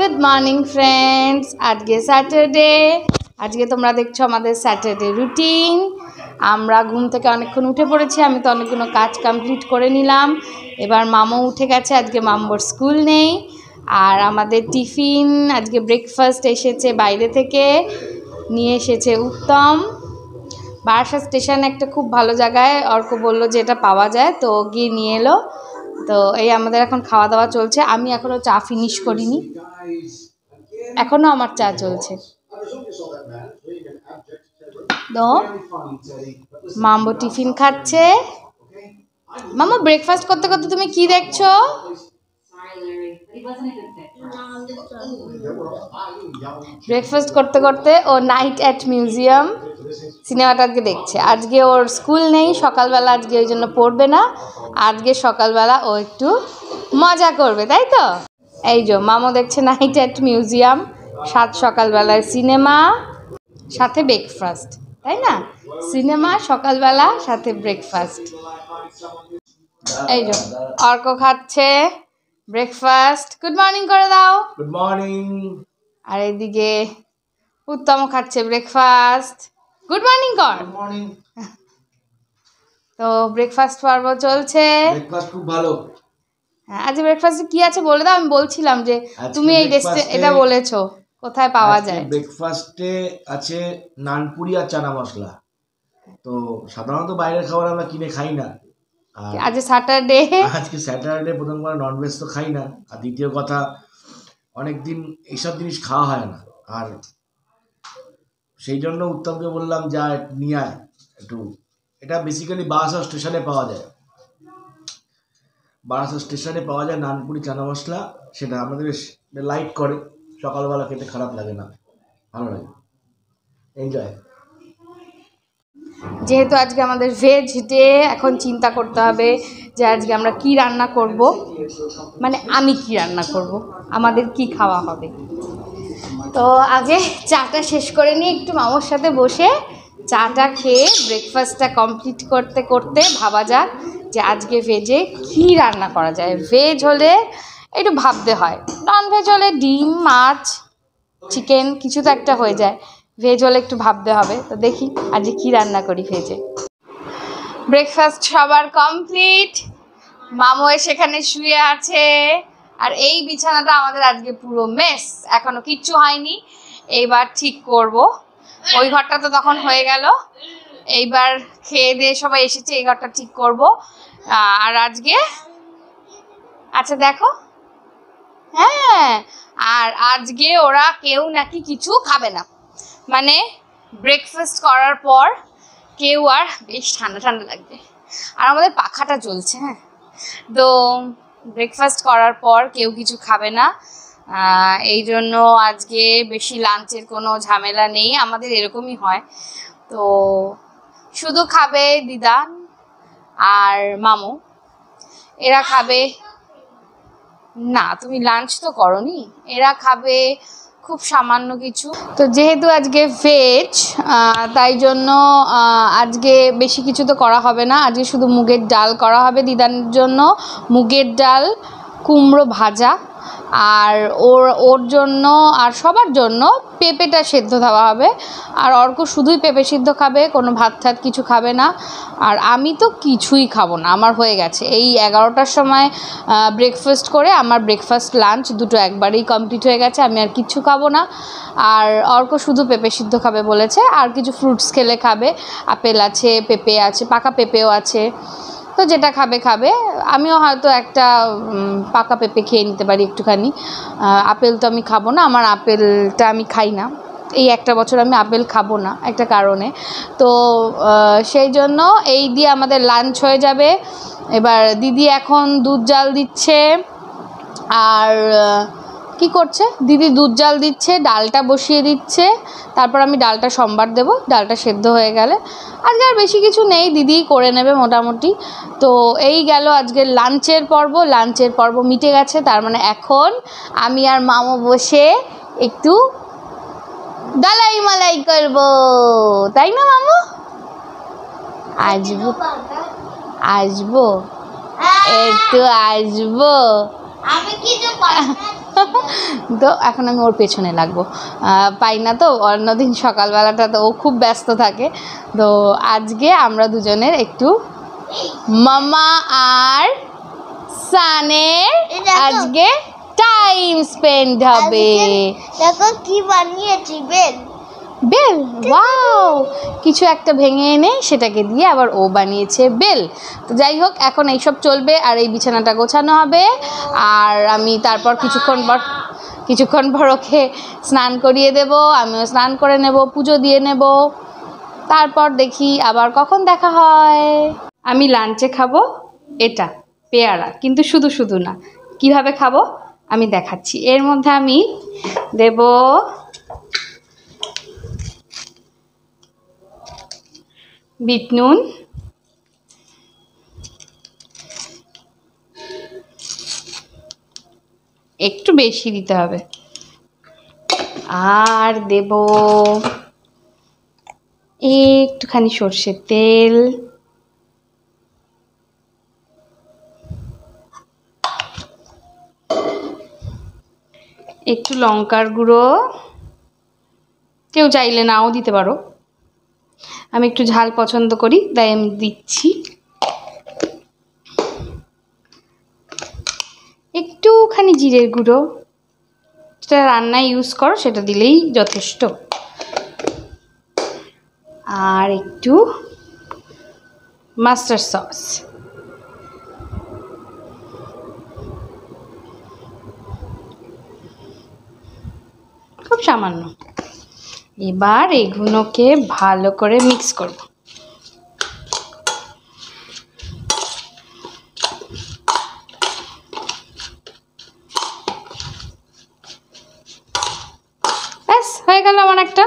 Good morning friends आज के Saturday आज के तुम्हारा देखो हमारे सैटरडे रूटीन আমরা ঘুম থেকে অনেকক্ষণ উঠে পড়েছি আমি তো অনেকগুলো কাজ কমপ্লিট করে নিলাম এবার মামু উঠে গেছে আজকে মাম্মুর স্কুল নেই আর আমাদের টিফিন আজকে ব্রেকফাস্ট এসেছে বাইরে থেকে নিয়ে এসেছে উত্তম বারাসাত স্টেশন একটা খুব ভালো জায়গায় অর্ক বলল যে এটা পাওয়া যায় তো গিয়ে নিয়ে এলো তো এই আমাদের এখন খাওয়া দাওয়া চলছে আমি এখনো চা ফিনিশ করিনি এখনো আমার চা চলছে তো মাম্মু টিফিন খাচ্ছে মাম্মু ব্রেকফাস্ট করতে করতে তুমি কি দেখছো ব্রেকফাস্ট করতে করতে ও নাইট এট মিউজিয়াম সিনেমাটা আজকে দেখছে আজকে ওর স্কুল নেই সকালবেলা আজকে ওই জন্য পড়বে না আজকে সকালবেলা ও একটু মজা করবে তাই তো এই যে মামু দেখছে নাইট এট মিউজিয়াম সাত সকালবেলায় সিনেমা সাথে ব্রেকফাস্ট তাই না সিনেমা সকালবেলা সাথে ব্রেকফাস্ট এই যে অর্ক খাচ্ছে ব্রেকফাস্ট গুড মর্নিং করে দাও গুড মর্নিং আর এইদিকে উত্তম খাচ্ছে ব্রেকফাস্ট গুড মর্নিং কর গুড মর্নিং তো ব্রেকফাস্ট পর্ব চলছে ব্রেকফাস্ট খুব ভালো হ্যাঁ আজ ব্রেকফাস্টে কি আছে বলে দাও আমি বলছিলাম যে তুমি এই এটা বলেছো কোথায় পাওয়া যায় ব্রেকফাস্টে আছে নানপুরি আর চানা মশলা তো সাধারণত বাইরের খাবার আমরা কিনে খাই না আজ স্যাটারডে আজকে স্যাটারডে প্রথম করে ননভেজ তো খাই না আর দ্বিতীয় কথা অনেকদিন এইসব জিনিস খাওয়া হয় না আর সেই জন্য উত্তমকে বললাম যা নিয়ে আয় একটু এটা বেসিক্যালি বারাসাত স্টেশনে পাওয়া যায় বারাসাত স্টেশনে পাওয়া যায় নানপুরি চানা মশলা সেটা আমাদের বেশ লাইট করে সকালবেলা খেতে খারাপ লাগে না ভালো লাগে এনজয় যেহেতু আজকে আমাদের ভেজ ডে এখন চিন্তা করতে হবে যে আজকে আমরা কি রান্না করব মানে আমি কি রান্না করব আমাদের কি খাওয়া হবে তো আগে চাটা শেষ করে নিয়ে একটু মামুর সাথে বসে চাটা খেয়ে ব্রেকফাস্টটা কমপ্লিট করতে করতে ভাবা যাক যে আজকে ভেজে কি রান্না করা যায় ভেজ হলে একটু ভাবতে হয় ননভেজ হলে ডিম মাছ চিকেন কিছু তো একটা হয়ে যায় ভেজ হলে একটু ভাবতে হবে তো দেখি আজকে কি রান্না করি ভেজে ব্রেকফাস্ট সবার কমপ্লিট মামু সেখানে শুয়ে আছে আর এই বিছানাটা আমাদের আজকে পুরো মেস এখনো কিচ্ছু হয়নি এইবার ঠিক করব ওই ঘরটা তো তখন হয়ে গেল এইবার খেয়ে দিয়ে সবাই এসেছে এই ঘরটা ঠিক করব আর আজকে আচ্ছা দেখো হ্যাঁ আর আজকে ওরা কেউ নাকি কিছু খাবে না মানে ব্রেকফাস্ট করার পর কেউ আর বেশ ঠান্ডা ঠান্ডা লাগবে আর আমাদের পাখাটা চলছে হ্যাঁ তো ব্রেকফাস্ট করার পর কেউ কিছু খাবে না এই জন্য আজকে বেশি লাঞ্চের কোনো ঝামেলা নেই আমাদের এরকমই হয় তো শুধু খাবে দিদা আর মামু এরা খাবে না তুমি লাঞ্চ তো করোনি এরা খাবে খুব সামান্য কিছু তো যেহেতু আজকে ভেজ তাই জন্য আজকে বেশি কিছু তো করা হবে না আজকে শুধু মুগের ডাল করা হবে দিদার জন্য মুগের ডাল কুমড়ো ভাজা আর ওর জন্য আর সবার জন্য পেঁপেটা সেদ্ধ দেওয়া হবে আর অর্ক শুধুই পেঁপে সিদ্ধ খাবে কোনো ভাত ঠাত কিছু খাবে না আর আমি তো কিছুই খাবো না আমার হয়ে গেছে এই 11টার সময় ব্রেকফাস্ট করে আমার ব্রেকফাস্ট লাঞ্চ দুটো একবারেই কমপ্লিট হয়ে গেছে আমি আর কিছু খাবো না আর অর্ক শুধু পেঁপে সিদ্ধ খাবে বলেছে আর কিছু ফ্রুটস খেলে খাবে আপেল আছে পেঁপে আছে পাকা পেঁপেও আছে তো যেটা খাবে খাবে আমিও হয়তো একটা পাকা পেঁপে খেয়ে নিতে পারি একটুখানি আপেল তো আমি খাবো না আমার আপেলটা আমি খাই না এই একটা বছর আমি আপেল খাবো না একটা কারণে তো সেই জন্য এই দিয়ে আমাদের লাঞ্চ হয়ে যাবে এবার দিদি এখন দুধ জাল দিচ্ছে আর কি করছে দিদি দুধ জাল দিচ্ছে ডালটা বসিয়ে দিচ্ছে তারপর আমি ডালটা সম্বার দেব ডালটা সেদ্ধ হয়ে গেলে আজকে আর বেশি কিছু নেই দিদি করে নেবে মোটামুটি তো এই গেল আজকের লাঞ্চের পর্ব মিটে গেছে তার মানে এখন আমি আর মামু বসে একটু ডালাই মালাই করবো তাই না মামু আসবো একটু আসবো তো এখন আমি ওর পেছনে লাগবো, পাই না তো, অন্যদিন সকালবেলাটা তো ও খুব ব্যস্ত থাকে। তো আজকে আমরা দুজনের একটু মামা আর সানের আজকে টাইম স্পেন্ড হবে। দেখো কি বানিয়েছি, বেল। Bell, wow! কিছু একটা ভেঙে এনে সেটাকে দিয়ে আবার ও বানিয়েছে বেল। তো যাই হোক, এখন এইসব চলবে আর এই বিছানাটা গোছানো হবে। আর আমি তারপর কিছুক্ষণ পর ওকে স্নান করিয়ে দেব, আমিও স্নান করে নেব, পুজো দিয়ে নেব। তারপর দেখি আবার কখন দেখা হয়। আমি লাঞ্চে খাবো এটা পেয়ারা, কিন্তু শুধু শুধু না, কিভাবে খাবো আমি দেখাচ্ছি। এর মধ্যে আমি দেব বিট নুন, একটু বেশি দিতে হবে, আর দেব একটুখানি সর্ষের তেল, একটু লঙ্কার গুঁড়ো, কেউ চাইলে নাও দিতে পারো, আমি একটু ঝাল পছন্দ করি তাই আমি দিচ্ছি। একটুখানি জিরের গুঁড়ো, যেটা রান্নায় ইউজ করো সেটা দিলেই যথেষ্ট। আর একটু মাস্টার্ড সস, খুব সামান্য। এবার এগুলোকে ভালো করে মিক্স করব। ব্যাস হয়ে গেল আমার একটা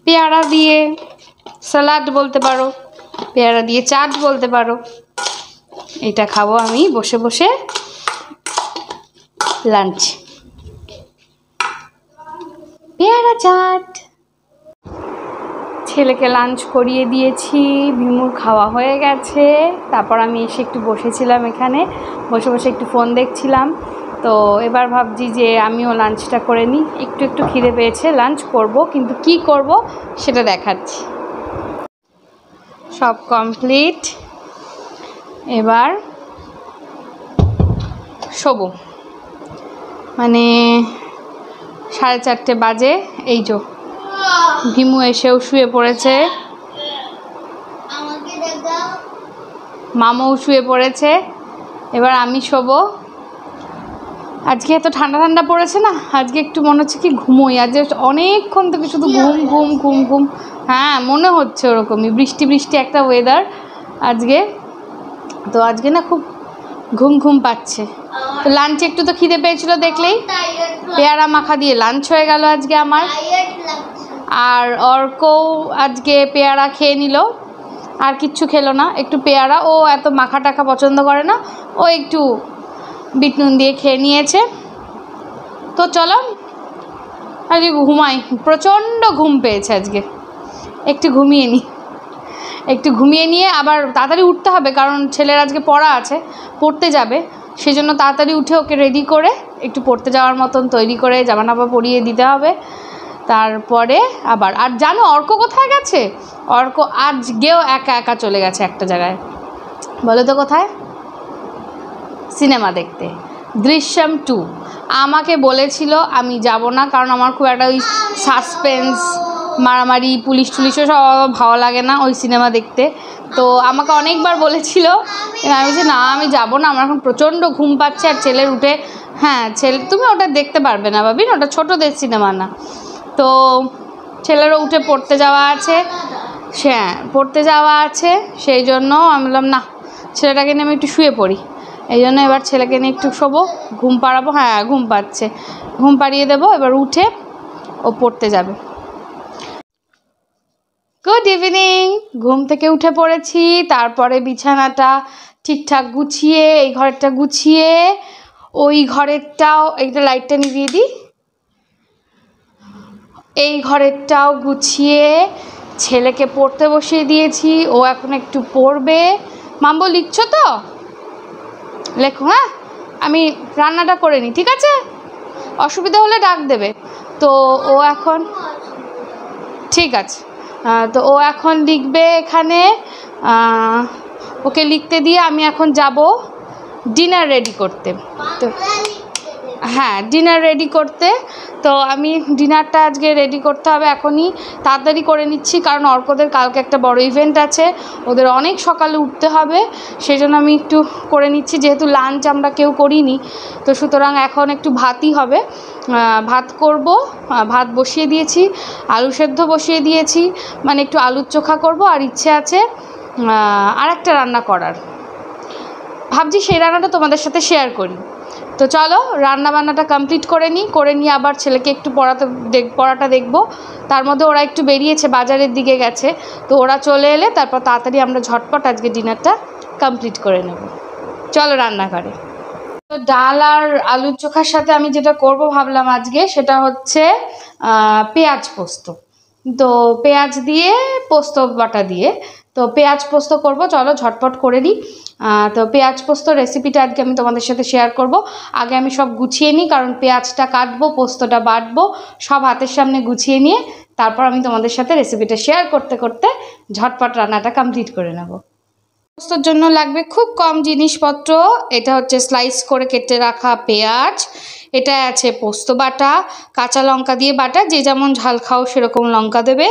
পেয়ারা দিয়ে স্যালাড বলতে পারো, পেয়ারা দিয়ে চাট বলতে পারো। এটা খাবো আমি বসে বসে লাঞ্চ, পেয়ারা চাট। ছেলেকে লাঞ্চ করিয়ে দিয়েছি, ভিমুর খাওয়া হয়ে গেছে। তারপর আমি এসে একটু বসেছিলাম, এখানে বসে বসে একটু ফোন দেখছিলাম। তো এবার ভাবছি যে আমিও লাঞ্চটা করে নিই, একটু একটু খিদে পেয়েছে, লাঞ্চ করব, কিন্তু কি করব সেটা দেখাচ্ছি। সব কমপ্লিট, এবার শোবো, মানে 4:30 বাজে। এই যে ভিমু এসেও শুয়ে পড়েছে, মামাও শুয়ে পড়েছে, এবার আমি শোবো। আজকে এত ঠান্ডা ঠান্ডা পড়েছে না, আজকে একটু মনে হচ্ছে কি ঘুমোই, আজ অনেকক্ষণ থেকে শুধু ঘুম ঘুম ঘুম ঘুম। হ্যাঁ, মনে হচ্ছে ওরকমই, বৃষ্টি বৃষ্টি একটা ওয়েদার আজকে। তো আজকে না খুব ঘুম ঘুম পাচ্ছে। তো লাঞ্চে একটু তো খিদে পেয়েছিল দেখলেই, পেয়ারা মাখা দিয়ে লাঞ্চ হয়ে গেল আজকে আমার। আর অর্কও আজকে পেয়ারা খেয়ে নিল, আর কিচ্ছু খেলো না, একটু পেয়ারা, ও এত মাখা টাখা পছন্দ করে না, ও একটু বিট নুন দিয়ে খেয়ে নিয়েছে। তো চলো আজকে ঘুমাই, প্রচণ্ড ঘুম পেয়েছে আজকে, একটু ঘুমিয়ে নিই। একটু ঘুমিয়ে নিয়ে আবার তাড়াতাড়ি উঠতে হবে, কারণ ছেলের আজকে পড়া আছে, পড়তে যাবে, সেজন্য তাড়াতাড়ি উঠে ওকে রেডি করে একটু পড়তে যাওয়ার মতন তৈরি করে জামা টামা পরিয়ে দিতে হবে। তারপরে আবার, আর জানো অর্ক কোথায় গেছে? অর্ক আজকেও একা একা চলে গেছে একটা জায়গায়, বলো তো কোথায়? সিনেমা দেখতে, দৃশ্যম 2। আমাকে বলেছিল আমি যাব না, কারণ আমার খুব একটা ওই সাসপেন্স, মারামারি, পুলিশ টুলিশও সব ভালো লাগে না ওই সিনেমা দেখতে। তো আমাকে অনেকবার বলেছিল, আমি বলছি না আমি যাব না, আমার এখন প্রচণ্ড ঘুম পাচ্ছে। আর ছেলের উঠে, হ্যাঁ ছেলে, তুমি ওটা দেখতে পারবে না ভাবিন, ওটা ছোটোদের সিনেমা না। তো ছেলেরও উঠে পড়তে যাওয়া আছে, হ্যাঁ পড়তে যাওয়া আছে, সেই জন্য আমি বললাম না, ছেলেটাকে নিয়ে আমি একটু শুয়ে পড়ি। এই জন্য এবার ছেলেকে নিয়ে একটু শোবো, ঘুম পাড়াবো। হ্যাঁ ঘুম পাচ্ছে, ঘুম পাড়িয়ে দেবো, এবার উঠে ও পড়তে যাবে। গুড ইভিনিং, ঘুম থেকে উঠে পড়েছি। তারপরে বিছানাটা ঠিকঠাক গুছিয়ে, এই ঘরেরটা গুছিয়ে, ওই ঘরেরটাও, এইটা লাইটটা নিভিয়ে দিই, এই ঘরেরটাও গুছিয়ে ছেলেকে পড়তে বসিয়ে দিয়েছি। ও এখন একটু পড়বে। মাম্বো লিখছো তো? লেখো, হ্যাঁ আমি রান্নাটা করে নিই, ঠিক আছে? অসুবিধা হলে ডাক দেবে। তো ও এখন ঠিক আছে, তো ও এখন লিখবে এখানে। ওকে লিখতে দিয়ে আমি এখন যাব ডিনার রেডি করতে। তো হ্যাঁ, ডিনার রেডি করতে। তো আমি ডিনারটা আজকে রেডি করতে হবে এখনই, তাড়াতাড়ি করে নিচ্ছি, কারণ অর্কদের কালকে একটা বড় ইভেন্ট আছে, ওদের অনেক সকালে উঠতে হবে, সেই জন্য আমি একটু করে নিচ্ছি। যেহেতু লাঞ্চ আমরা কেউ করিনি, তো সুতরাং এখন একটু ভাতই হবে। ভাত করব, ভাত বসিয়ে দিয়েছি, আলু সেদ্ধ বসিয়ে দিয়েছি, মানে একটু আলুর চোখা করব, আর ইচ্ছে আছে আর একটা রান্না করার। ভাবছি সেই রান্নাটা তোমাদের সাথে শেয়ার করি। তো চলো রান্না বান্নাটা কমপ্লিট করে নিয়ে আবার ছেলেকে একটু পড়াটা দেখব। তার মধ্যে ওরা একটু বেরিয়েছে, বাজারের দিকে গেছে, তো ওরা চলে এলে তারপর তাড়াতাড়ি আমরা ঝটপট আজকে ডিনারটা কমপ্লিট করে নেব। চলো রান্নাঘরে। তো ডাল আর আলুর চোখার সাথে আমি যেটা করব ভাবলাম আজকে, সেটা হচ্ছে পেঁয়াজ পোস্ত। তো পেঁয়াজ দিয়ে পোস্ত বাটা দিয়ে তো পেঁয়াজ পোস্ত করব, চলো ঝটপট করে নিই। তো পেঁয়াজ পোস্ত রেসিপিটা আজকে আমি তোমাদের সাথে শেয়ার করব। আগে আমি সব গুছিয়ে নিই, কারণ পেঁয়াজটা কাটবো, পোস্তটা বাটবো, সব হাতের সামনে গুছিয়ে নিয়ে তারপর আমি তোমাদের সাথে রেসিপিটা শেয়ার করতে করতে ঝটপট রান্নাটা কমপ্লিট করে নেব। পোস্তর জন্য লাগবে খুব কম জিনিসপত্র। এটা হচ্ছে স্লাইস করে কেটে রাখা পেঁয়াজ, এটা আছে পোস্ত বাটা, কাঁচা লঙ্কা দিয়ে বাটা, যে যেমন ঝাল খাও সেরকম লঙ্কা দেবে,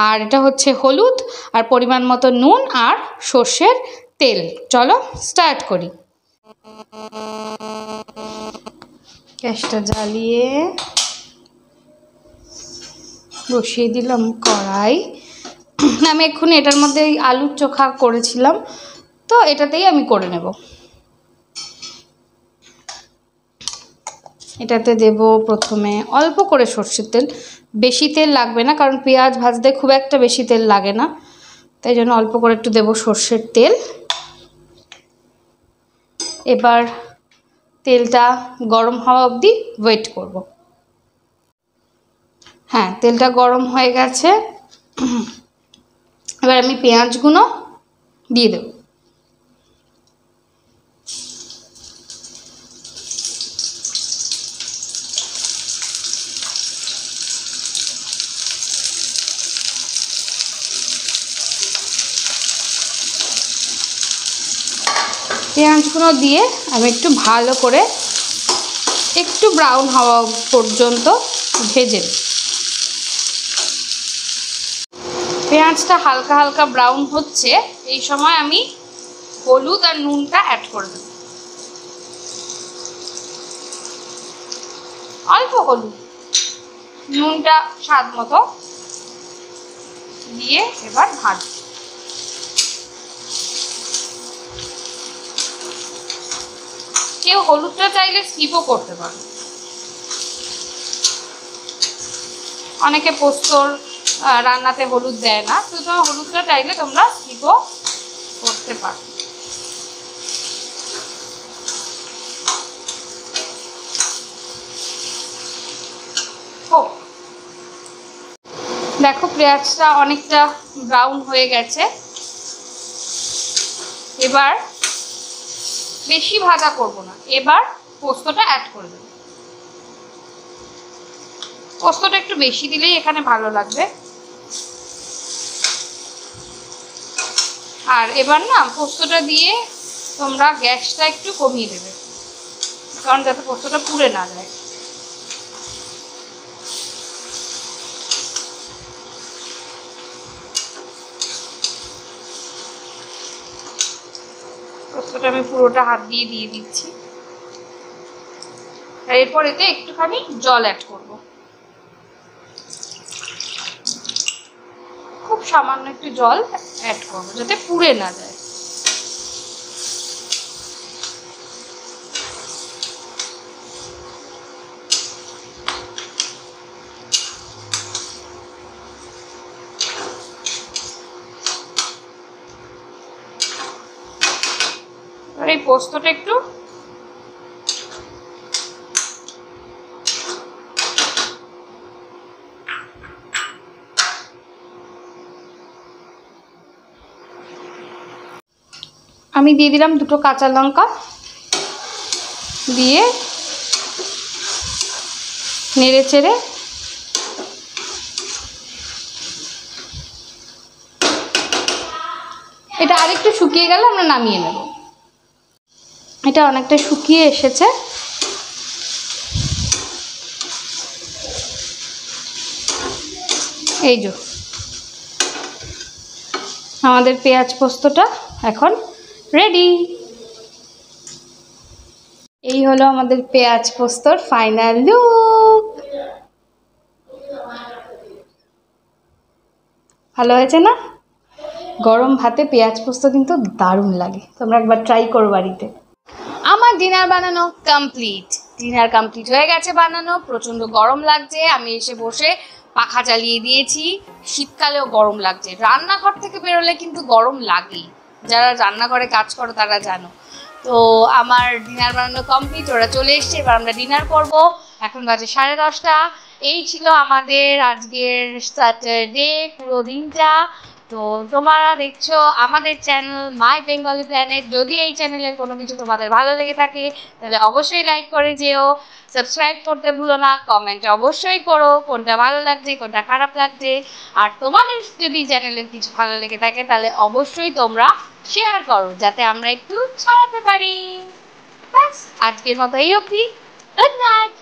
আর এটা হচ্ছে হলুদ, আর পরিমাণ মতো নুন, আর সর্ষের তেল। চলো স্টার্ট করি। গ্যাসটা জ্বালিয়ে বসিয়ে দিলাম কড়াই। আমি এক্ষুনি এটার মধ্যে আলুর চোখা করেছিলাম, তো এটাতেই আমি করে নেব। এটাতে দেব প্রথমে অল্প করে সর্ষের তেল, বেশি তেল লাগবে না, কারণ পেঁয়াজ ভাজতে খুব একটা বেশি তেল লাগে না, তাই জন্য অল্প করে একটু দেব সর্ষের তেল। এবার তেলটা গরম হওয়া অবধি ওয়েট করব। হ্যাঁ, তেলটা গরম হয়ে গেছে, এবার আমি পেঁয়াজগুলো দিয়ে দেব। পেঁয়াজগুলো দিয়ে আমি একটু ভালো করে একটু ব্রাউন হওয়া পর্যন্ত ভেজে নিই। পেঁয়াজটা হালকা হালকা ব্রাউন হচ্ছে, এই সময় আমি হলুদ আর নুনটা অ্যাড করে দেব। অল্প হলুদ, নুনটা স্বাদ মতো দিয়ে এবার ভাজবো। কেউ হলুদটা চাইলে স্কিপও করতে পারো, অনেকে পোস্তর রান্নাতে হলুদ দেয় না, তো তোমার হলুদটা চাইলে তোমরা স্কিপও করতে পারো। দেখো পেঁয়াজটা অনেকটা ব্রাউন হয়ে গেছে, এবার বেশি ভাজা করব না, এবার পোস্তটা অ্যাড করে দেব। পোস্তটা একটু বেশি দিলেই এখানে ভালো লাগবে। আর এবার না পোস্তটা দিয়ে তোমরা গ্যাসটা একটু কমিয়ে দেবে, কারণ যাতে পোস্তটা পুড়ে না যায়। পোস্তটা আমি পুরোটা হাত দিয়ে দিচ্ছি, আর এরপর এতে একটুখানি জল অ্যাড করব, খুব সামান্য একটু জল অ্যাড করবো যাতে পুড়ে না যায়। আর এই পোস্তটা একটু আমি দিয়ে দিলাম দুটো কাঁচা লঙ্কা, দিয়ে নেড়ে চেড়ে এটা আরেকটু শুকিয়ে গেলে আমরা নামিয়ে নেব। এটা অনেকটা শুকিয়ে এসেছে। এই যে আমাদের পেঁয়াজ পোস্তটা এখন রেডি। এই হলো আমাদের পেঁয়াজ পোস্তর ফাইনাল লুক। ভালো হয়েছে না? গরম ভাতে পেঁয়াজ পোস্ত কিন্তু দারুণ লাগে, তোমরা একবার ট্রাই করো বাড়িতে। আমার ডিনার বানানো কমপ্লিট। ডিনার কমপ্লিট হয়ে গেছে বানানো। প্রচণ্ড গরম লাগছে, আমি এসে বসে পাখা চালিয়ে দিয়েছি। শীতকালেও গরম লাগছে, রান্নাঘর থেকে বেরোলে কিন্তু গরম লাগেই, যারা রান্নাঘরে কাজ করো তারা জানো। তো আমার ডিনার বানানো কমপ্লিট, ওরা চলে এসছে, এবার আমরা ডিনার করব। এখন বাজে 10:30। এই ছিল আমাদের আজকের স্যাটারডে পুরো দিনটা। তো তোমরা দেখছো আমাদের চ্যানেল মাই বেঙ্গলি প্ল্যানেট। যদি এই চ্যানেলের কোনো কিছু তোমাদের ভালো লেগে থাকে তাহলে অবশ্যই লাইক করে যেও, সাবস্ক্রাইব করতে ভুলো না, কমেন্ট অবশ্যই করো কোনটা ভালো লাগছে কোনটা খারাপ লাগছে। আর তোমাদের যদি চ্যানেলের কিছু ভালো লেগে থাকে তাহলে অবশ্যই তোমরা শেয়ার করো, যাতে আমরা একটু ছড়াতে পারি। ব্যাস, আজকের মতো এই অবধি। Good night.